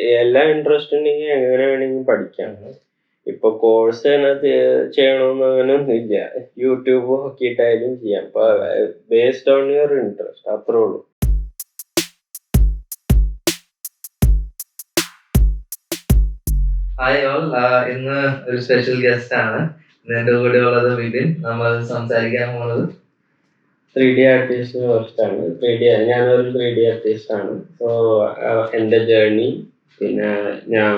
എല്ലാ ഇൻട്രസ്റ്റ് ഉണ്ടെങ്കിൽ എങ്ങനെ വേണമെങ്കിലും പഠിക്കാം. ഇപ്പൊ കോഴ്സ് തന്നെ ചെയ്യണമെന്ന് അങ്ങനെ ഒന്നുമില്ല. യൂട്യൂബ് നോക്കിയിട്ടായാലും ചെയ്യാം. ഇപ്പൊ ബേസ്ഡ് ഓൺ യുവർ ഇൻട്രസ്റ്റ്, അത്രേ ഉള്ളൂ. ഹായ് ഓൾ, ഇന്ന് ഒരു സ്പെഷ്യൽ ഗസ്റ്റ് ആണ് എന്റെ കൂടെ ഉള്ളത് വിപിൻ. നമ്മൾ സംസാരിക്കാൻ പോകുന്നത് 3D ആർട്ടിസ്റ്റിനെ കുറിച്ചാണ്. ഞാനൊരു 3D ആർട്ടിസ്റ്റ് ആണ്. സോ എൻ്റെ ജേർണി, പിന്നെ ഞാൻ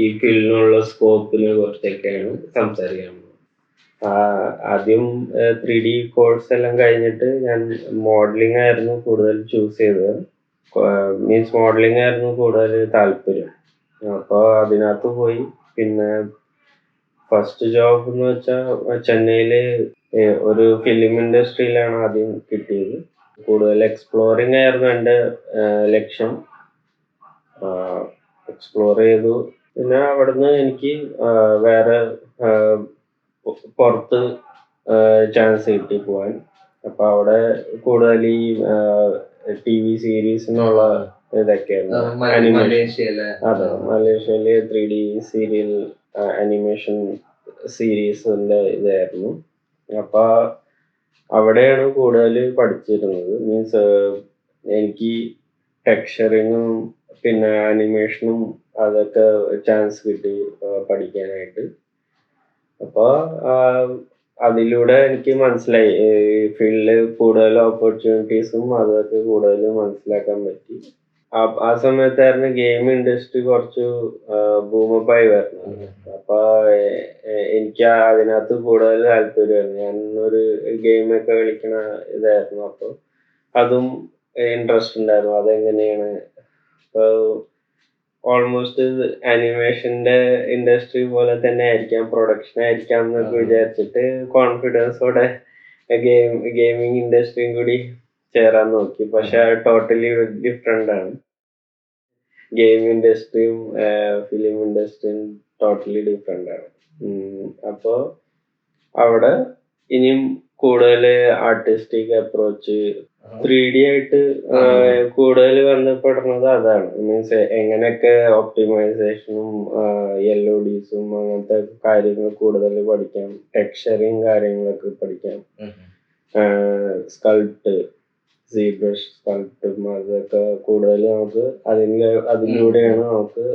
ഈ ഫീൽഡിനുള്ള സ്കോപ്പിനെ കുറിച്ചൊക്കെയാണ് സംസാരിക്കാൻ പോകുന്നത്. ആദ്യം 3D കോഴ്സ് എല്ലാം കഴിഞ്ഞിട്ട് ഞാൻ മോഡലിംഗ് ആയിരുന്നു കൂടുതൽ ചൂസ് ചെയ്തത്. മീൻസ് മോഡലിംഗ് ആയിരുന്നു കൂടുതൽ താല്പര്യം. അപ്പോൾ അതിനകത്ത് പോയി. പിന്നെ ഫസ്റ്റ് ജോബ് എന്ന് വെച്ചാൽ ചെന്നൈയില് ഒരു ഫിലിം ഇൻഡസ്ട്രിയിലാണ് ആദ്യം കിട്ടിയത്. കൂടുതൽ എക്സ്പ്ലോറിംഗ് ആയിരുന്നു എൻ്റെ ലക്ഷ്യം. എക്സ്പ്ലോർ ചെയ്തു. പിന്നെ അവിടുന്ന് എനിക്ക് വേറെ പുറത്ത് ചാൻസ് കിട്ടി പോവാൻ. അപ്പൊ അവിടെ കൂടുതൽ ഈ TV സീരീസിനുള്ള ഇതൊക്കെയായിരുന്നു. അതെ, മലേഷ്യയില് 3D സീരിയൽ അനിമേഷൻ സീരീസിന്റെ ഇതായിരുന്നു. അപ്പൊ അവിടെയാണ് കൂടുതൽ പഠിച്ചിരുന്നത്. മീൻസ് എനിക്ക് ടെക്സ്ചറിങ്ങും പിന്നെ അനിമേഷനും അതൊക്കെ ചാൻസ് കിട്ടി പഠിക്കാനായിട്ട്. അപ്പോൾ അതിലൂടെ എനിക്ക് മനസ്സിലായി ഫീൽഡിൽ കൂടുതൽ ഓപ്പർച്യൂണിറ്റീസും അതൊക്കെ കൂടുതൽ മനസ്സിലാക്കാൻ പറ്റി. ആ സമയത്തായിരുന്നു ഗെയിം ഇൻഡസ്ട്രി കുറച്ച് ബൂമപ്പായി വരുന്നത്. അപ്പൊ എനിക്ക് അതിനകത്ത് കൂടുതൽ താല്പര്യമായിരുന്നു. ഞാൻ ഒരു ഗെയിമൊക്കെ കളിക്കണ ഇതായിരുന്നു. അപ്പൊ അതും ഇൻട്രസ്റ്റ് ഉണ്ടായിരുന്നു. അതെങ്ങനെയാണ് ഓൾമോസ്റ്റ് അനിമേഷന്റെ ഇൻഡസ്ട്രി പോലെ തന്നെ ആയിരിക്കാം, പ്രൊഡക്ഷൻ ആയിരിക്കാം എന്നൊക്കെ വിചാരിച്ചിട്ട് കോൺഫിഡൻസോടെ ഗെയിമിംഗ് ഇൻഡസ്ട്രിയും കൂടി ചേരാൻ നോക്കി. പക്ഷെ ടോട്ടലി ഡിഫറെന്റ് ആണ്. ഗെയിം ഇൻഡസ്ട്രിയും ഫിലിം ഇൻഡസ്ട്രിയും ടോട്ടലി ഡിഫറെന്റ് ആണ്. അപ്പോൾ അവിടെ ഇനിയും കൂടുതൽ ആർട്ടിസ്റ്റിക് അപ്രോച്ച് 3D ആയിട്ട് കൂടുതൽ ബന്ധപ്പെടുന്നത് അതാണ്. മീൻസ് എങ്ങനെയൊക്കെ ഒപ്റ്റിമൈസേഷനും LODസും അങ്ങനത്തെ കാര്യങ്ങൾ കൂടുതൽ പഠിക്കാം. ടെക്സ്ചറിങ് കാര്യങ്ങളൊക്കെ പഠിക്കാം. സ്കൾപ്റ്റ്, സീബ്രഷ് സ്കൾപ്റ്റും അതൊക്കെ കൂടുതൽ നമുക്ക് അതിലൂടെയാണ് നമുക്ക്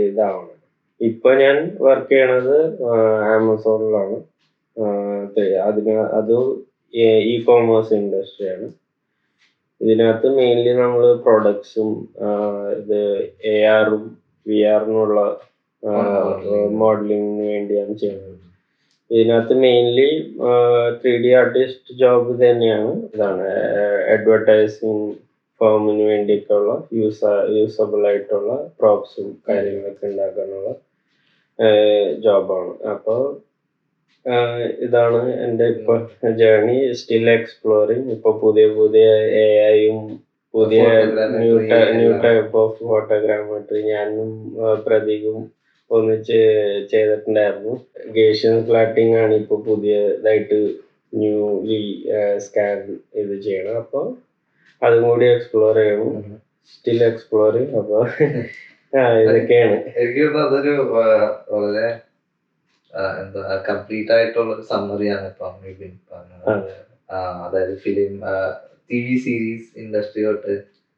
ഇതാവണം. ഇപ്പൊ ഞാൻ വർക്ക് ചെയ്യണത് ആമസോണിലാണ്. അത് ഇ-കോമേഴ്സ് ഇൻഡസ്ട്രിയാണ്. ഇതിനകത്ത് മെയിൻലി നമ്മൾ പ്രൊഡക്ട്സും ഇത് ARഉം VRനുള്ള മോഡലിംഗിന് വേണ്ടിയാണ് ചെയ്യുന്നത്. ഇതിനകത്ത് മെയിൻലി 3D ആർട്ടിസ്റ്റ് ജോബ് തന്നെയാണ്. ഇതാണ് അഡ്വർടൈസിങ് ഫേമിന് വേണ്ടിയിട്ടുള്ള യൂസബിൾ ആയിട്ടുള്ള പ്രോപ്സും കാര്യങ്ങളൊക്കെ ഉണ്ടാക്കാനുള്ള ജോബാണ്. അപ്പോൾ ഇതാണ് എൻ്റെ ഇപ്പൊ ജേർണി. Still exploring. ഇപ്പൊ പുതിയ AIയും പുതിയ ന്യൂ ടൈപ്പ് ഓഫ് ഫോട്ടോഗ്രാമട്രി ഞാനും പ്രതീകും ഒന്നിച്ച് ചെയ്തിട്ടുണ്ടായിരുന്നു. ഗേഷ്യൻ ഫ്ലാറ്റിംഗ് ആണ് ഇപ്പൊ പുതിയതായിട്ട് ന്യൂലി സ്കാൻ ഇത് ചെയ്യണം. അപ്പൊ അതും കൂടി എക്സ്പ്ലോർ ചെയ്യണം. Still exploring. അപ്പൊ ഇതൊക്കെയാണ്. എനിക്ക് അതൊരു വളരെ എന്താ കംപ്ലീറ്റ് ആയിട്ടുള്ള ഒരു സമ്മറിയാണ് ഇപ്പൊ പറഞ്ഞത്. അതായത് ഫിലിം, TV സീരീസ് ഇൻഡസ്ട്രി തൊട്ട്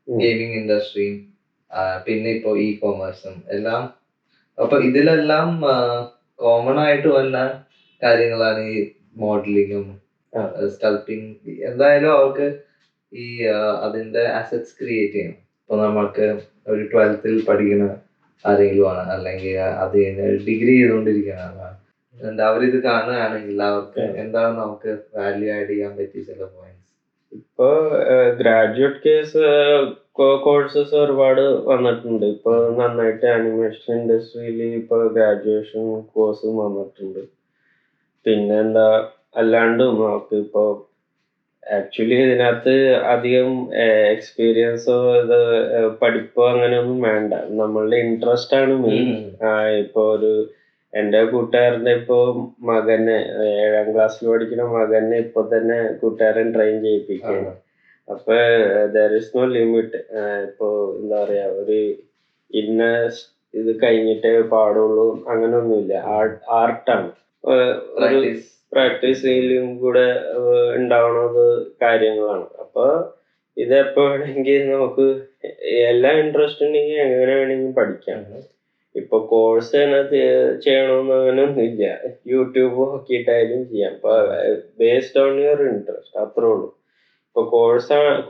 ഗെയിമിംഗ് ഇൻഡസ്ട്രിയും പിന്നെ ഇപ്പൊ ഇ-കോമേഴ്സും എല്ലാം. അപ്പൊ ഇതിലെല്ലാം കോമൺ ആയിട്ട് വന്ന കാര്യങ്ങളാണ് ഈ മോഡലിങ്ങും സ്കൾപ്റ്റിങ്. എന്തായാലും അവർക്ക് ഈ അതിന്റെ അസറ്റ്സ് ക്രിയേറ്റ് ചെയ്യണം. ഇപ്പൊ നമ്മൾക്ക് ഒരു 12th പഠിക്കുന്ന ആരെങ്കിലും ആണ്, അല്ലെങ്കിൽ അത് ഡിഗ്രി ചെയ്തുകൊണ്ടിരിക്കുകയാണ്, അവരിത് കാണുകയാണെങ്കിൽ അവർക്ക് എന്താണ് നമുക്ക് വാല്യൂ ആഡ് ചെയ്യാൻ പറ്റിയ ചില പോയിന്റ്സ്? ഇപ്പൊ ഗ്രാജുവേറ്റ് കോഴ്സസ് ഒരുപാട് വന്നിട്ടുണ്ട്. ഇപ്പൊ നന്നായിട്ട് ആനിമേഷൻ ഇൻഡസ്ട്രിയിൽ ഇപ്പൊ ഗ്രാജുവേഷൻ കോഴ്സും വന്നിട്ടുണ്ട്. പിന്നെന്താ അല്ലാണ്ടും നമുക്ക് ഇപ്പൊ ആക്ച്വലി ഇതിനകത്ത് അധികം എക്സ്പീരിയൻസോ പഠിപ്പോ അങ്ങനെയൊന്നും വേണ്ട. നമ്മളുടെ ഇൻട്രസ്റ്റ് ആണ് മെയിൻ. ഇപ്പൊ എൻ്റെ കൂട്ടുകാരൻ്റെ ഇപ്പൊ മകനെ 7ാം ക്ലാസ്സിൽ പഠിക്കുന്ന മകനെ ഇപ്പൊ തന്നെ കൂട്ടുകാരൻ ട്രെയിൻ ചെയ്യിപ്പിക്കുകയാണ്. അപ്പൊ there is no limit. ഇപ്പൊ എന്താ പറയാ, ഇന്ന ഇത് കഴിഞ്ഞിട്ടേ പാടുള്ളൂ അങ്ങനൊന്നുമില്ല. ആർട്ടാണ്. ഒരു പ്രാക്ടീസിലും കൂടെ ഉണ്ടാവുന്നത് കാര്യങ്ങളാണ്. അപ്പൊ ഇതെപ്പോ വേണമെങ്കിൽ നമുക്ക് എല്ലാ ഇൻട്രസ്റ്റ് ഉണ്ടെങ്കിൽ എങ്ങനെ വേണമെങ്കിൽ പഠിക്കാം. ഇപ്പൊ കോഴ്സ് തന്നെ ചെയ്യണമെന്ന് അങ്ങനെയൊന്നും ഇല്ല. യൂട്യൂബ് നോക്കിയിട്ടായാലും ചെയ്യാം. ഇപ്പൊ ബേസ്ഡ് ഓൺ യുവർ ഇൻട്രസ്റ്റ്, അത്രേ ഉള്ളൂ. ഇപ്പൊ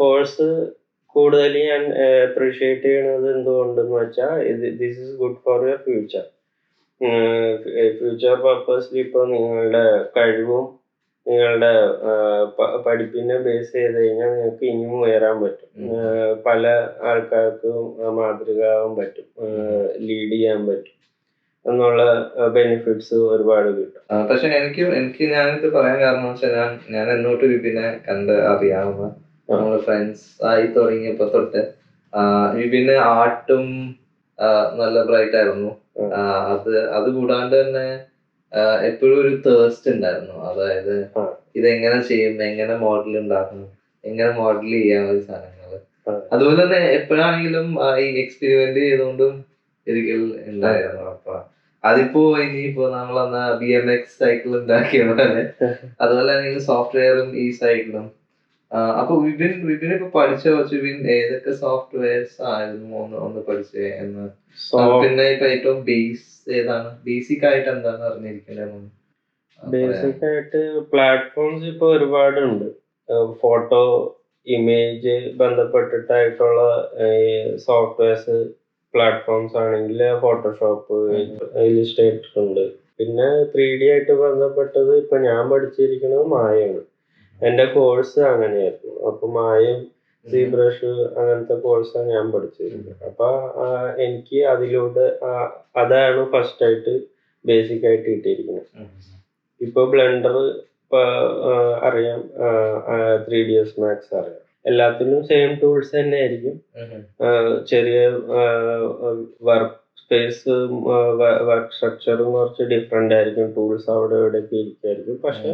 കോഴ്സ് കൂടുതൽ ഞാൻ അപ്രീഷിയേറ്റ് ചെയ്യണത് എന്തുകൊണ്ടെന്ന് വെച്ചാൽ this is good for your future. Future പർപ്പസിൽ ഇപ്പൊ നിങ്ങളുടെ കഴിവും നിങ്ങളുടെ പഠിപ്പിനെ ബേസ് ചെയ്ത് കഴിഞ്ഞാൽ നിങ്ങൾക്ക് ഇനിയും ഉയരാൻ പറ്റും. പല ആൾക്കാർക്കും മാതൃകയാവാൻ പറ്റും, ലീഡ് ചെയ്യാൻ പറ്റും എന്നുള്ള ബെനിഫിറ്റ്സ് ഒരുപാട് കിട്ടും. പക്ഷെ എനിക്ക് ഞാനിത് പറയാൻ കാരണം വെച്ചാൽ ഞാൻ എന്നോട്ട് വിപിനെ കണ്ട് അറിയാവുന്ന നമ്മള് ഫ്രണ്ട്സ് ആയി തുടങ്ങിയപ്പോ തൊട്ട് വിപിന് ആർട്ടും നല്ല ബ്രൈറ്റ് ആയിരുന്നു. അത് കൂടാണ്ട് തന്നെ എപ്പോഴും ഒരു തേഴ്സ്റ്റ് ഉണ്ടായിരുന്നു. അതായത് ഇതെങ്ങനെ ചെയ്യും, എങ്ങനെ മോഡൽ ഉണ്ടാക്കും, എങ്ങനെ മോഡൽ ചെയ്യാം ഒരു സാധനങ്ങള്. അതുപോലെ തന്നെ എപ്പോഴാണെങ്കിലും ഈ എക്സ്പെരിമെന്റ് ചെയ്തുകൊണ്ടും ഒരിക്കൽ ഉണ്ടായിരുന്നു. അപ്പൊ അതിപ്പോ ഇനിയിപ്പോ നമ്മളന്ന് BMX സൈക്കിൾ ഉണ്ടാക്കിയ പോലെ അതുപോലെ തന്നെ സോഫ്റ്റ്വെയറും ഈ സൈക്കിളും. അപ്പൊ വിപിൻ ഇപ്പൊ പഠിച്ച വിപിൻ ഏതൊക്കെ സോഫ്റ്റ്വെയർസ് ആയിരുന്നു ഒന്ന് പഠിച്ചേ എന്ന്? പിന്നെ ഇപ്പൊ ഏറ്റവും ഏതാണ്, ബേസിക് ആയിട്ട് എന്താണ് അറിഞ്ഞിരിക്കുന്നത്? ബേസിക് ആയിട്ട് പ്ലാറ്റ്ഫോംസ് ഇപ്പൊ ഒരുപാടുണ്ട്. ഫോട്ടോ ഇമേജ് ബന്ധപ്പെട്ടിട്ടായിട്ടുള്ള സോഫ്റ്റ്വെയർസ് പ്ലാറ്റ്ഫോംസ് ആണെങ്കിൽ ഫോട്ടോഷോപ്പ്, ഇലിസ്ട്രേറ്റർ ഉണ്ട്. പിന്നെ 3D ആയിട്ട് ബന്ധപ്പെട്ടത് ഇപ്പൊ ഞാൻ പഠിച്ചിരിക്കുന്നത് മായയാണ്. എന്റെ കോഴ്സ് അങ്ങനെയായിരുന്നു. അപ്പൊ മായം, ബ്രഷ് അങ്ങനത്തെ കോഴ്സാണ് ഞാൻ പഠിച്ചിരുന്നത്. അപ്പൊ എനിക്ക് അതിലൂടെ അതാണ് ഫസ്റ്റ് ആയിട്ട് ബേസിക് ആയിട്ട് കിട്ടിയിരിക്കുന്നത്. ഇപ്പൊ ബ്ലെൻഡർ അറിയാം, 3ds Max അറിയാം. എല്ലാത്തിനും സെയിം ടൂൾസ് തന്നെ ആയിരിക്കും. ചെറിയ വർക്ക് സ്പേസ്, വർക്ക് സ്ട്രക്ചറും കുറച്ച് ഡിഫറെന്റ് ആയിരിക്കും. ടൂൾസ് അവിടെ ഇവിടെയൊക്കെ ഇരിക്കുമായിരിക്കും. പക്ഷെ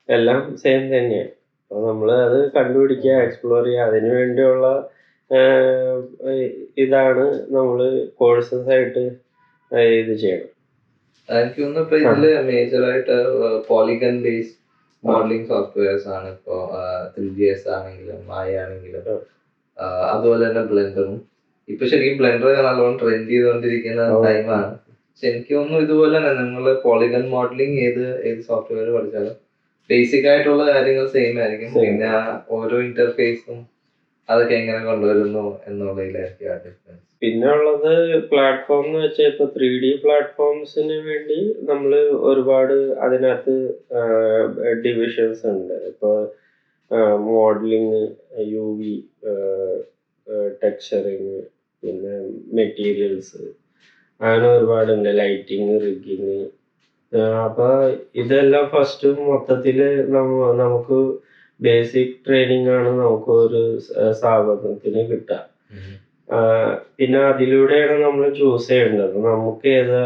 എല്ലാം സെയിം തന്നെയാണ്. അപ്പൊ നമ്മൾ അത് കണ്ടുപിടിക്കുക, എക്സ്പ്ലോർ ചെയ്യുക. അതിനു വേണ്ടിയുള്ള ഇതാണ് നമ്മള് കോഴ്സസ് ആയിട്ട് ഇത് ചെയ്യണം. എനിക്ക് തോന്നുന്നു ഇപ്പൊ ഇതില് മേജർ ആയിട്ട് പോളിഗൺ ബേസ്ഡ് മോഡലിംഗ് സോഫ്റ്റ്വെയർസ് ആണ്. ഇപ്പോ 3ds ആണെങ്കിലും മായ ആണെങ്കിലും അതുപോലെ തന്നെ ബ്ലെൻഡറും. ഇപ്പൊ ശരിക്കും ബ്ലെൻഡർ നല്ലോണം ട്രെൻഡ് ചെയ്തുകൊണ്ടിരിക്കുന്ന ടൈമാണ്. പക്ഷെ എനിക്ക് തോന്നുന്നു ഇതുപോലെ തന്നെ നിങ്ങള് പോളിഗൺ മോഡലിംഗ് ഏത് സോഫ്റ്റ്വെയർ പഠിച്ചാലും ബേസിക് ആയിട്ടുള്ള കാര്യങ്ങൾ സെയിം ആയിരിക്കും. പിന്നെ ഓരോ ഇന്റർഫേസും അതൊക്കെ എങ്ങനെ കൊണ്ടുവരുന്നു എന്നുള്ളതിലായിരിക്കും ആ ഡിഫറൻസ്. പിന്നെ ഉള്ളത് പ്ലാറ്റ്ഫോം എന്ന് വെച്ചാൽ ഇപ്പൊ 3D പ്ലാറ്റ്ഫോംസിന് വേണ്ടി നമ്മൾ ഒരുപാട് അതിനകത്ത് ഡിവിഷൻസ് ഉണ്ട്. ഇപ്പൊ മോഡലിങ്, UV, ടെക്സ്ചറിങ്, പിന്നെ മെറ്റീരിയൽസ്, അങ്ങനെ ഒരുപാടുണ്ട്. Lighting, rigging. അപ്പൊ ഇതെല്ലാം ഫസ്റ്റ് മൊത്തത്തില് നമുക്ക് ബേസിക് ട്രെയിനിങ് ആണ് നമുക്ക് ഒരു സ്ഥാപനത്തിന് കിട്ടുക. പിന്നെ അതിലൂടെയാണ് നമ്മൾ ചൂസ് ചെയ്യേണ്ടത്. നമുക്ക് ഏതാ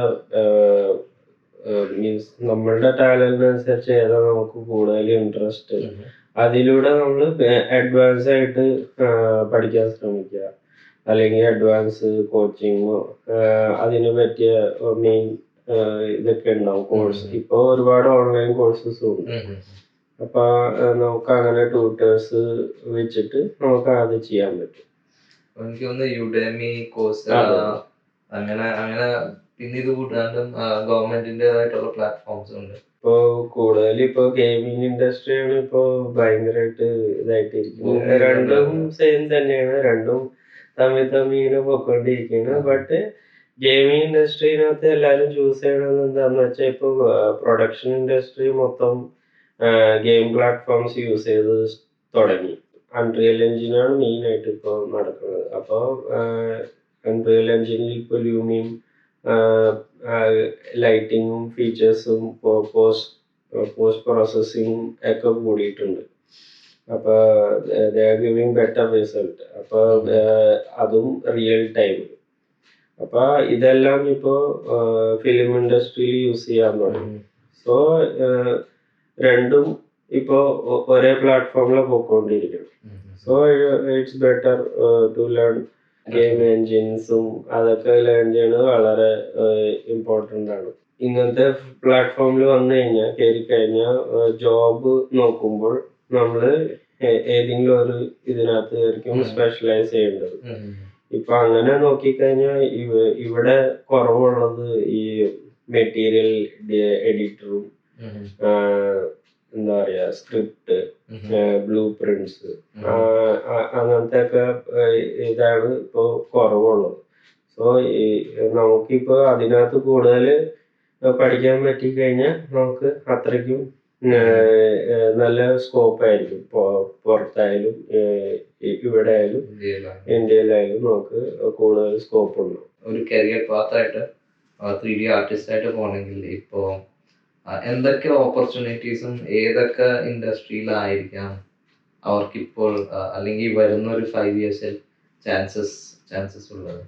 മീൻസ് നമ്മളുടെ ടാലന്റിനനുസരിച്ച് ഏതാ നമുക്ക് കൂടുതൽ ഇൻട്രസ്റ്റ്, അതിലൂടെ നമ്മൾ അഡ്വാൻസ് ആയിട്ട് പഠിക്കാൻ ശ്രമിക്കുക. അല്ലെങ്കിൽ അഡ്വാൻസ് കോച്ചിങ്ങോ അതിന് പറ്റിയ മെയിൻ ഇതൊക്കെ ഉണ്ടാവും കോഴ്സ്. ഇപ്പൊ ഒരുപാട് ഓൺലൈൻ കോഴ്സസ് ഉണ്ട്. അപ്പൊ നമുക്ക് അങ്ങനെ ട്യൂട്ടേഴ്സ് വെച്ചിട്ട് നമുക്ക് അത് ചെയ്യാൻ പറ്റും. എനിക്ക് തോന്നുന്നു യുഡെമി, കോഴ്സ് അങ്ങനെ പിന്നെ ഇത് കൂട്ടാണ്ടും ഗവൺമെന്റിന്റേതായിട്ടുള്ള പ്ലാറ്റ്ഫോംസ് ഉണ്ട്. ഇപ്പൊ കൂടുതൽ ഇപ്പൊ ഗെയിമിംഗ് ഇൻഡസ്ട്രിയാണ് ഇപ്പൊ ഭയങ്കരമായിട്ട് ഇതായിട്ടിരിക്കുന്നത്. രണ്ടും സെയിം തന്നെയാണ്, രണ്ടും തമ്മിൽ പോയിക്കൊണ്ടിരിക്കുകയാണ്. ബട്ട് ഗെയിമിംഗ് ഇൻഡസ്ട്രിനകത്ത് എല്ലാരും ചൂസ് ചെയ്യണത് എന്താന്ന് വെച്ചാൽ ഇപ്പൊ പ്രൊഡക്ഷൻ ഇൻഡസ്ട്രി മൊത്തം ഗെയിം പ്ലാറ്റ്ഫോംസ് യൂസ് ചെയ്ത് തുടങ്ങി. അൺറിയൽ എഞ്ചിനാണ് മെയിൻ ആയിട്ട് ഇപ്പോൾ നടക്കുന്നത്. അപ്പോൾ അൺറിയൽ എഞ്ചിനിൽ ഇപ്പോൾ ലൂമിയും ലൈറ്റിങ്ങും ഫീച്ചേഴ്സും പോസ്റ്റ് പ്രോസസ്സിങ്ങും ഒക്കെ കൂടിയിട്ടുണ്ട്. അപ്പോൾ they are giving better result. അപ്പോൾ അതും റിയൽ ടൈം. അപ്പോൾ ഇതെല്ലാം ഇപ്പോൾ ഫിലിം ഇൻഡസ്ട്രിയിൽ യൂസ് ചെയ്യാൻ തുടങ്ങി. സോ രണ്ടും ഇപ്പോൾ ഒരേ പ്ലാറ്റ്ഫോമിൽ പോയിക്കൊണ്ടിരിക്കണം. So it's better to learn game എൻജിൻസും അതൊക്കെ ലേൺ ചെയ്യണത് വളരെ ഇമ്പോർട്ടൻ്റ് ആണ്. ഇങ്ങനത്തെ പ്ലാറ്റ്ഫോമിൽ വന്നു കഴിഞ്ഞാൽ കയറി കഴിഞ്ഞാൽ ജോബ് നോക്കുമ്പോൾ നമ്മൾ ഏതെങ്കിലും ഒരു ഇതിനകത്ത് ആയിരിക്കും സ്പെഷ്യലൈസ് ചെയ്യേണ്ടത്. ഇപ്പൊ അങ്ങനെ നോക്കിക്കഴിഞ്ഞാൽ ഇവിടെ കുറവുള്ളത് ഈ മെറ്റീരിയൽ എഡിറ്ററും എന്താ പറയാ സ്ക്രിപ്റ്റ്, ബ്ലൂ പ്രിന്റ്സ്, അങ്ങനത്തെ ഒക്കെ ഇതാണ് ഇപ്പൊ കുറവുള്ളത്. സോ നമുക്കിപ്പോ അതിനകത്ത് കൂടുതൽ പഠിക്കാൻ പറ്റിക്കഴിഞ്ഞാൽ നമുക്ക് അത്രയ്ക്കും നല്ല സ്കോപ്പ് ആയിരിക്കും. പുറത്തായാലും ഇവിടെ ആയാലും ഇന്ത്യയിലായാലും നമുക്ക് കൂടുതൽ സ്കോപ്പ് ഉണ്ട്. ഒരു കരിയർ പാത്തായിട്ട് 3D ആർട്ടിസ്റ്റ് ആയിട്ട് പോകണമെങ്കിൽ ഇപ്പോൾ എന്തൊക്കെ ഓപ്പർച്യൂണിറ്റീസും ഏതൊക്കെ ഇൻഡസ്ട്രിയിലായിരിക്കാം അവർക്കിപ്പോൾ അല്ലെങ്കിൽ വരുന്ന ഒരു 5 yearsൽ ചാൻസസ് ഉള്ളത്?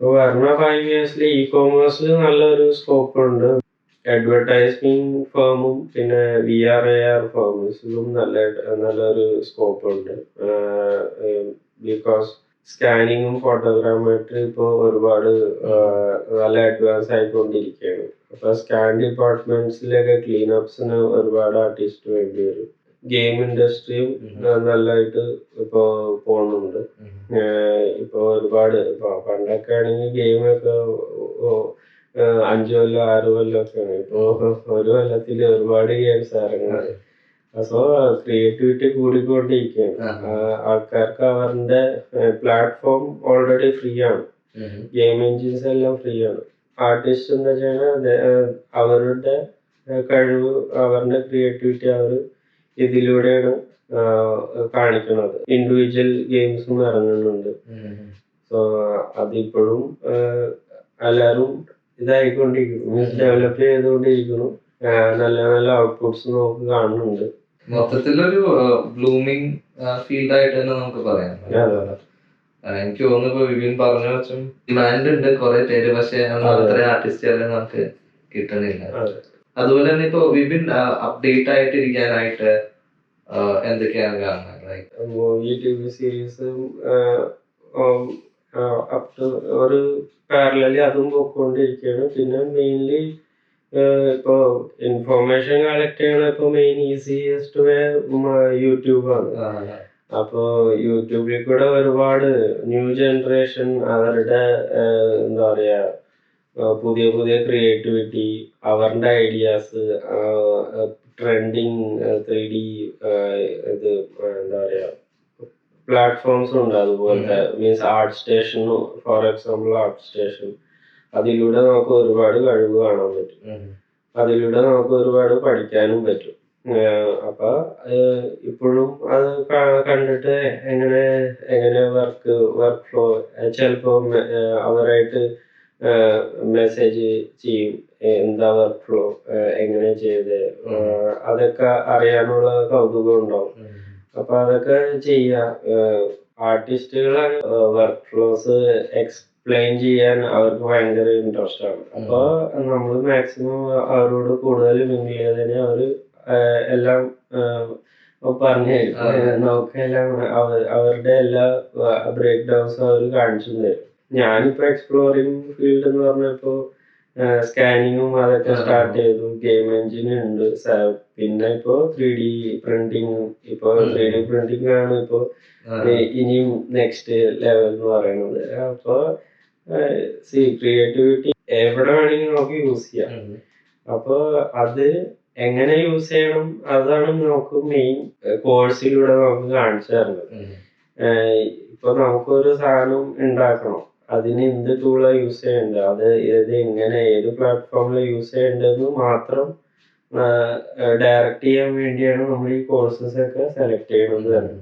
വരുന്ന 5 yearsൽ ഇ-കോമേഴ്സിൽ നല്ലൊരു സ്കോപ്പ് ഉണ്ട്. അഡ്വർടൈസിങ് ഫേമും പിന്നെ VR/AR ഫേംസിലും നല്ലൊരു സ്കോപ്പ് ഉണ്ട്. ബിക്കോസ് സ്കാനിങ്ങും ഫോട്ടോഗ്രാമെട്രി ഇപ്പോൾ ഒരുപാട് നല്ല അഡ്വാൻസ് ആയിക്കൊണ്ടിരിക്കുകയാണ്. അപ്പൊ സ്കാൻ ഡിപ്പാർട്ട്മെന്റ്സിലൊക്കെ ക്ലീനപ്സിന് ഒരുപാട് ആർട്ടിസ്റ്റ് വേണ്ടി വരും. ഗെയിം ഇൻഡസ്ട്രിയും നല്ലതായിട്ട് ഇപ്പൊ പോകുന്നുണ്ട്. ഇപ്പൊ ഒരുപാട് പണ്ടൊക്കെ ആണെങ്കിൽ ഗെയിമൊക്കെ 5 കൊല്ലം 6 കൊല്ലം ഒക്കെയാണ്. ഇപ്പൊ ഒരു കൊല്ലത്തിൽ ഒരുപാട് ഗെയിംസ് ഇറങ്ങുന്നത്. സോ ക്രിയേറ്റിവിറ്റി കൂടിക്കൊണ്ടിരിക്കുകയാണ്. ആൾക്കാർക്ക് അവരുടെ പ്ലാറ്റ്ഫോം ഓൾറെഡി ഫ്രീ ആണ്. ഗെയിം എൻജിൻസ് എല്ലാം ഫ്രീ ആണ്. ആർട്ടിസ്റ്റ് എന്താ വെച്ചാൽ അവരുടെ കഴിവ്, അവരുടെ ക്രിയേറ്റിവിറ്റി അവർ ഇതിലൂടെയാണ് കാണിക്കുന്നത്. ഇൻഡിവിജ്വൽ ഗെയിംസും ഇറങ്ങുന്നുണ്ട്. സോ അതിപ്പോഴും എല്ലാവരും ഇതായിക്കൊണ്ടിരിക്കുന്നു, മീൻസ് ഡെവലപ്പ് ചെയ്തുകൊണ്ടിരിക്കുന്നു. നല്ല നല്ല ഔട്ട്പുട്ട്സ് നമുക്ക് കാണുന്നുണ്ട്. മൊത്തത്തിലൊരു ബ്ലൂമിങ് ഫീൽഡായിട്ട് തന്നെ നമുക്ക് പറയാം. എനിക്ക് തോന്നുന്നു ഇപ്പൊ വിപിൻ പറഞ്ഞ വെച്ചും ഡിമാൻഡ് ഉണ്ട് കുറെ പേര്, പക്ഷെ അത്ര ആർട്ടിസ്റ്റുകളെ നമുക്ക് കിട്ടണില്ല. അതുപോലെ തന്നെ ഇപ്പൊ വിപിൻ അപ്ഡേറ്റ് ആയിട്ടിരിക്കാനായിട്ട് എന്തൊക്കെയാണ് കാണുന്നത്? മൂവി, TV സീരീസും അപ് ടു ഒരു പാരലലി അതും പോയിക്കൊണ്ടിരിക്കുകയാണ്. പിന്നെ മെയിൻലി ഇപ്പൊ ഇൻഫോർമേഷൻ കളക്ട് ചെയ്യണ ഇപ്പൊ മെയിൻ ഈസിയസ്റ്റ് വേ യൂട്യൂബാണ്. അപ്പൊ യൂട്യൂബിൽ കൂടെ ഒരുപാട് ന്യൂ ജനറേഷൻ അവരുടെ എന്താ പറയാ പുതിയ പുതിയ ക്രിയേറ്റിവിറ്റി, അവരുടെ ഐഡിയാസ്, ട്രെൻഡിങ് 3D ഇത് എന്താ പറയാ പ്ലാറ്റ്ഫോംസ് ഉണ്ട്. അതുപോലത്തെ means art station, for example art station, അതിലൂടെ നമുക്ക് ഒരുപാട് കഴിവ് കാണാൻ പറ്റും. അതിലൂടെ നമുക്ക് ഒരുപാട് പഠിക്കാനും പറ്റും. അപ്പൊ ഇപ്പോഴും അത് കണ്ടിട്ട് എങ്ങനെ വർക്ക് ഫ്ലോ ചിലപ്പോ അവരായിട്ട് മെസ്സേജ് ചെയ്യും, എന്താ വർക്ക് ഫ്ലോ, എങ്ങനെ ചെയ്ത്, അതൊക്കെ അറിയാനുള്ള കൗതുകം ഉണ്ടാവും. അപ്പൊ അതൊക്കെ ചെയ്യാം. ആർട്ടിസ്റ്റുകളെ വർക്ക് ഫ്ലോസ് എക്സ്പ്ലെയിൻ ചെയ്യാൻ അവർക്ക് ഭയങ്കര ഇൻട്രസ്റ്റ് ആണ്. അപ്പൊ നമ്മൾ മാക്സിമം അവരോട് കൂടുതൽ മിങ്കിൾ ചെയ്തതിന് അവര് എല്ലാം പറഞ്ഞു തരും. നമുക്കെല്ലാം അവരുടെ എല്ലാ ബ്രേക്ക് ഡൗൺസും അവർ കാണിച്ചു തരും. ഞാനിപ്പോ എക്സ്പ്ലോറിങ് ഫീൽഡ് എന്ന് പറഞ്ഞപ്പോ സ്കാനിങ്ങും അതൊക്കെ സ്റ്റാർട്ട് ചെയ്തു. ഗെയിം എൻജിൻ ഉണ്ട്. പിന്നെ ഇപ്പൊ 3D പ്രിന്റിങ്, ഇപ്പൊ 3D പ്രിന്റിംഗ് ആണ് ഇപ്പൊ ഇനിയും നെക്സ്റ്റ് ലെവൽ എന്ന് പറയുന്നത്. അപ്പൊ ക്രിയേറ്റിവിറ്റി എവിടെ വേണമെങ്കിലും നമുക്ക് യൂസ് ചെയ്യാം. അപ്പൊ അത് എങ്ങനെ യൂസ് ചെയ്യണം അതാണ് നമുക്ക് മെയിൻ കോഴ്സിലൂടെ നമുക്ക് കാണിച്ചു തരുന്നത്. ഇപ്പൊ നമുക്കൊരു സാധനം ഉണ്ടാക്കണം, അതിന് എന്ത് ടൂളാ യൂസ് ചെയ്യേണ്ടത്, അത് എങ്ങനെ ഏത് പ്ലാറ്റ്ഫോമിൽ യൂസ് ചെയ്യേണ്ടതെന്ന് മാത്രം ഡയറക്റ്റ് ചെയ്യാൻ വേണ്ടിയാണ് നമ്മൾ ഈ കോഴ്സസ് ഒക്കെ സെലക്ട് ചെയ്യുന്നത് തന്നെ.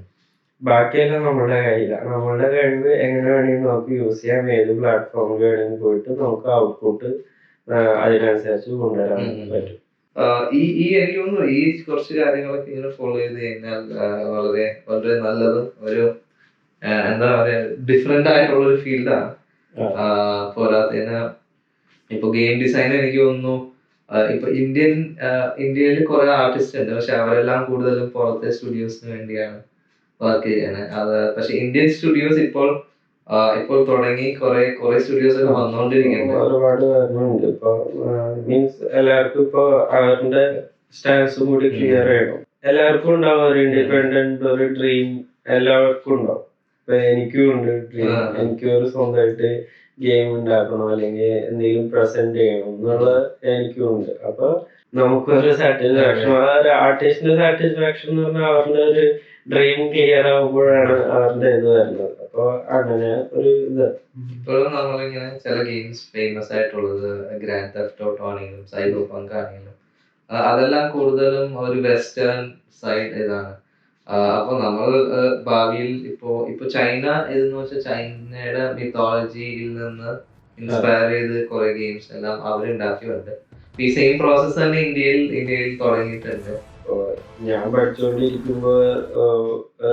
ബാക്കിയെല്ലാം നമ്മുടെ കയ്യിലാണ്. നമ്മളുടെ കഴിവ് എങ്ങനെ വേണമെങ്കിൽ നമുക്ക് യൂസ് ചെയ്യാം. ഏത് പ്ലാറ്റ്ഫോമിൽ വേണമെങ്കിൽ പോയിട്ട് നമുക്ക് ഔട്ട്പുട്ട് അതിനനുസരിച്ച് കൊണ്ടുവരാൻ പറ്റും. എനിക്ക് തോന്നുന്നു ഈ കുറച്ച് കാര്യങ്ങളൊക്കെ ഇങ്ങനെ ഫോളോ ചെയ്ത് കഴിഞ്ഞാൽ വളരെ വളരെ നല്ലതും ഒരു എന്താ പറയാ ഡിഫറെന്റ് ആയിട്ടുള്ള ഒരു ഫീൽഡാണ്. പോരാത്തതിന് ഇപ്പൊ ഗെയിം ഡിസൈൻ എനിക്ക് തോന്നുന്നു ഇപ്പൊ ഇന്ത്യയിൽ കുറെ ആർട്ടിസ്റ്റ് ഉണ്ട്, പക്ഷെ അവരെല്ലാം കൂടുതലും പുറത്തെ സ്റ്റുഡിയോസിന് വേണ്ടിയാണ് വർക്ക് ചെയ്യണത്. പക്ഷെ ഇന്ത്യൻ സ്റ്റുഡിയോസ് ഇപ്പോൾ ഇപ്പോൾ തുടങ്ങി കുറെ സ്റ്റുഡിയോസ് ഒക്കെ വന്നുകൊണ്ടിരിക്കുന്നുണ്ട്. ഒരുപാട് വരുന്നുണ്ട്. ഇപ്പൊ മീൻസ് എല്ലാവർക്കും ഇപ്പൊ അവരുടെ സ്റ്റാൻസും കൂടി ക്ലിയർ ചെയ്യണം. എല്ലാവർക്കും ഉണ്ടാവും ഒരു ഇൻഡിപെൻഡന്റ് ഒരു ഡ്രീം, എല്ലാവർക്കും ഉണ്ടാവും. ഇപ്പൊ എനിക്കും ഉണ്ട് ഡ്രീം, എനിക്ക് ഒരു സ്വന്തമായിട്ട് ഗെയിം ഉണ്ടാക്കണം അല്ലെങ്കിൽ എന്തെങ്കിലും പ്രസന്റ് ചെയ്യണം എന്നുള്ള എനിക്കും ഉണ്ട്. അപ്പൊ നമുക്കൊരു സാറ്റിസ്ഫാക്ഷൻ, ആ ഒരു ആർട്ടിസ്റ്റിന്റെ സാറ്റിസ്ഫാക്ഷൻ എന്ന് പറഞ്ഞാൽ അവരുടെ ഒരു ഡ്രീം ക്ലിയർ ആകുമ്പോഴാണ് അവരുടെ ഇത് വരുന്നത്. അപ്പൊ അങ്ങനെ ഒരു ഇത് ഇപ്പോഴും നമ്മളിങ്ങനെ ചില ഗെയിംസ് ഫേമസ് ആയിട്ടുള്ളത് ഗ്രാൻഡ് തെഫ്റ്റ് ഓട്ടോ ആണെങ്കിലും സൈബർ പങ്ക് ആണെങ്കിലും അതെല്ലാം കൂടുതലും ഒരു വെസ്റ്റേൺ സൈഡ് ഇതാണ്. അപ്പൊ നമ്മൾ ഭാവിയിൽ ഇപ്പൊ ചൈന ഇതെന്ന് വെച്ചാൽ ചൈനയുടെ മിത്തോളജിയിൽ നിന്ന് ഇൻസ്പയർ ചെയ്ത് കുറെ ഗെയിംസ് എല്ലാം അവരുണ്ടാക്കിയുണ്ട്. ഈ സെയിം പ്രോസസ് തന്നെ ഇന്ത്യയിൽ തുടങ്ങിയിട്ടുണ്ട്. ഞാൻ പഠിച്ചുകൊണ്ടിരിക്കുമ്പോ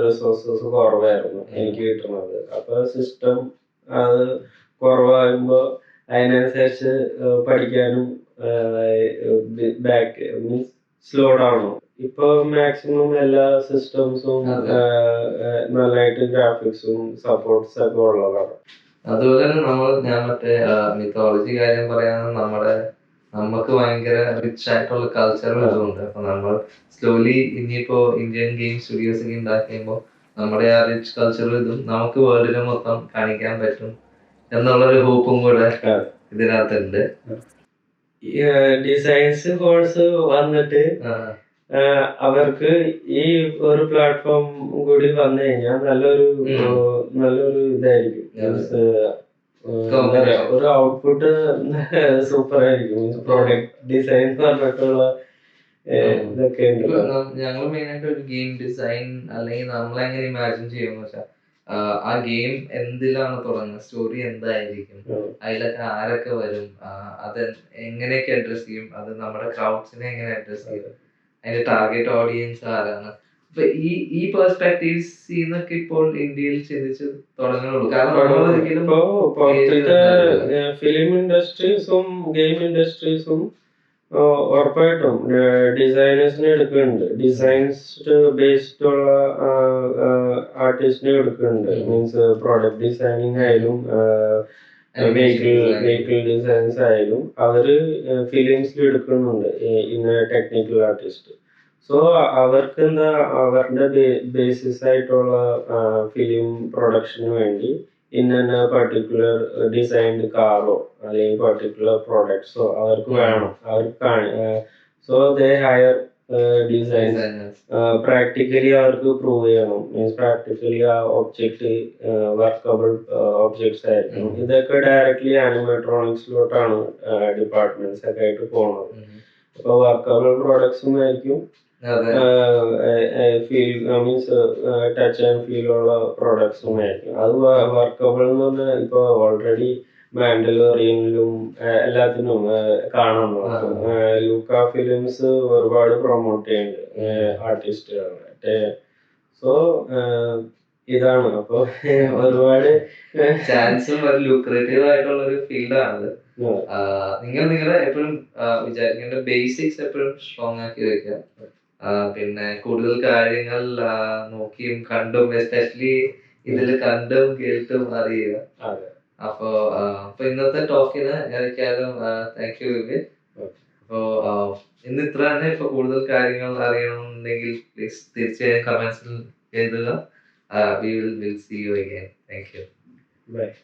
റിസോഴ്സസ് കുറവായിരുന്നു എനിക്ക് കിട്ടുന്നത്. അപ്പൊ സിസ്റ്റം അത് കുറവാകുമ്പോ അതിനനുസരിച്ച് പഠിക്കാനും ബാക്ക് മീൻസ് സ്ലോ ഡൗൺ. ഇപ്പൊ മാക്സിമം എല്ലാ സിസ്റ്റംസും നല്ലതായിട്ട് ഗ്രാഫിക്സും സപ്പോർട്ട്സ് ഒക്കെ ഉള്ളതാണ്. അതുപോലെ തന്നെ ഞാൻ മറ്റേ മിത്തോളജി കാര്യം പറയാൻ നമുക്ക് ഭയങ്കര റിച്ച് ആയിട്ടുള്ള കൾച്ചറും ഇതുണ്ട്. അപ്പൊ നമ്മൾ സ്ലോലി ഇനിയിപ്പോ ഇന്ത്യൻ ഗെയിം സ്റ്റുഡിയോസ് ഒക്കെ ഉണ്ടാക്കുമ്പോൾ നമ്മുടെ ആ റിച്ച് കൾച്ചറും ഇതും നമുക്ക് വേൾഡിനെ മൊത്തം കാണിക്കാൻ പറ്റും എന്നുള്ളൊരു ഹോപ്പും കൂടെ ഇതിനകത്തുണ്ട്. ഡിസൈൻസ് കോഴ്സ് വന്നിട്ട് അവർക്ക് ഈ ഒരു പ്ലാറ്റ്ഫോം കൂടി വന്നു കഴിഞ്ഞാൽ നല്ലൊരു ഇതായിരിക്കും. ഒരു ഔട്ട്പുട്ട് സൂപ്പർ ആയിരിക്കും. പ്രോഡക്റ്റ് ഡിസൈൻ പറഞ്ഞിട്ടുള്ള ഇതൊക്കെ ഞങ്ങൾ മെയിൻ ആയിട്ട് ഒരു ഗെയിം ഡിസൈൻ അല്ലെങ്കിൽ നമ്മളെങ്ങനെ ഇമാജിൻ ചെയ്യുമെന്ന് വെച്ചാൽ ആ ഗെയിം എന്തിലാണ് തുടങ്ങുന്നത്, സ്റ്റോറി എന്തായിരിക്കും, അതിലൊക്കെ ആരൊക്കെ വരും, അത് എങ്ങനെയൊക്കെ അഡ്രസ് ചെയ്യും, അത് നമ്മുടെ ക്രൗഡ്സിനെ എങ്ങനെ അഡ്രസ് ചെയ്യും, അതിന്റെ ടാർഗറ്റ് ഓഡിയൻസ് ആരാണ്. അപ്പൊ ഈ പെർസ്പെക്ടീവ്സ് എന്നൊക്കെ ഇപ്പോൾ ഇന്ത്യയിൽ ചിന്തിച്ച് തുടങ്ങുന്നുള്ളൂ. കാരണം ഫിലിം ഇൻഡസ്ട്രീസും ഗെയിം ഇൻഡസ്ട്രീസും ഉറപ്പായിട്ടും ഡിസൈനേഴ്സിനെ എടുക്കുന്നുണ്ട്. ഡിസൈൻസ് ബേസ്ഡ് ഉള്ള ആർട്ടിസ്റ്റിനെ എടുക്കുന്നുണ്ട്. മീൻസ് പ്രോഡക്റ്റ് ഡിസൈനിങ് ആയാലും വെഹിക്കിൾ ഡിസൈൻസ് ആയാലും അവര് ഫിലിംസിൽ എടുക്കുന്നുണ്ട് ഇന്ന ടെക്നിക്കൽ ആർട്ടിസ്റ്റ്. സോ അവർക്ക് എന്താ അവരുടെ ബേസിസ് ആയിട്ടുള്ള ഫിലിം പ്രൊഡക്ഷന് വേണ്ടി ഇന്ന പർട്ടിക്കുലർ ഡിസൈൻഡ് കാറോ അല്ലെങ്കിൽ പർട്ടിക്കുലർ പ്രോഡക്ട്സോ അവർക്ക് വേണം. So they higher designers. Practically അവർക്ക് പ്രൂവ് ചെയ്യണം. മീൻസ് പ്രാക്ടിക്കലി ആ ഒബ്ജക്റ്റ് വർക്കബിൾ ഒബ്ജക്ട്സ് ആയിരിക്കണം. ഇതൊക്കെ ഡയറക്ട്ലി ആനിമേട്രോണിക്സിലോട്ടാണ് ഡിപ്പാർട്ട്മെന്റ്സ് ഒക്കെ ആയിട്ട് പോകുന്നത്. അപ്പൊ വർക്കബിൾ പ്രോഡക്ട്സും ആയിരിക്കും, മീൻസ് ടച്ച് ആൻഡ് ഫീൽ ഉള്ള പ്രോഡക്ട്സും ആയിരിക്കും. അത് വർക്കബിൾ എന്ന് പറഞ്ഞാൽ ഇപ്പൊ ഓൾറെഡി മാൻഡലോറിയനിലും എല്ലാത്തിനും കാണാൻ നോക്കും. ലൂക്ക ഫിലിംസ് ഒരുപാട് പ്രൊമോട്ട് ചെയ്യുന്നുണ്ട് ആർട്ടിസ്റ്റുകളെ. സോ ഇതാണ് അപ്പൊ ഒരുപാട് ചാൻസും ഒരു ലൂക്രേറ്റീവ് ആയിട്ടുള്ള ഒരു ഫീൽഡാണ്. നിങ്ങളുടെ എപ്പോഴും വിചാരിക്കേണ്ട ബേസിക്സ് എപ്പോഴും സ്ട്രോങ് ആക്കി വെക്കുക. പിന്നെ കൂടുതൽ കാര്യങ്ങൾ നോക്കിയും കണ്ടും, എസ്പെഷ്യലി ഇതിൽ കണ്ടും കേട്ടും അറിയുക. അപ്പൊ ഇന്നത്തെ ടോക്കിന് ഏതൊക്കെയായാലും താങ്ക് യു വിപിൻ. അപ്പോ ഇന്ന് ഇത്ര തന്നെ. ഇപ്പൊ കൂടുതൽ കാര്യങ്ങൾ അറിയണമെന്നുണ്ടെങ്കിൽ പ്ലീസ് തീർച്ചയായും കമന്റ്സിൽ എഴുതുക. We will see you again. Thank you. Bye.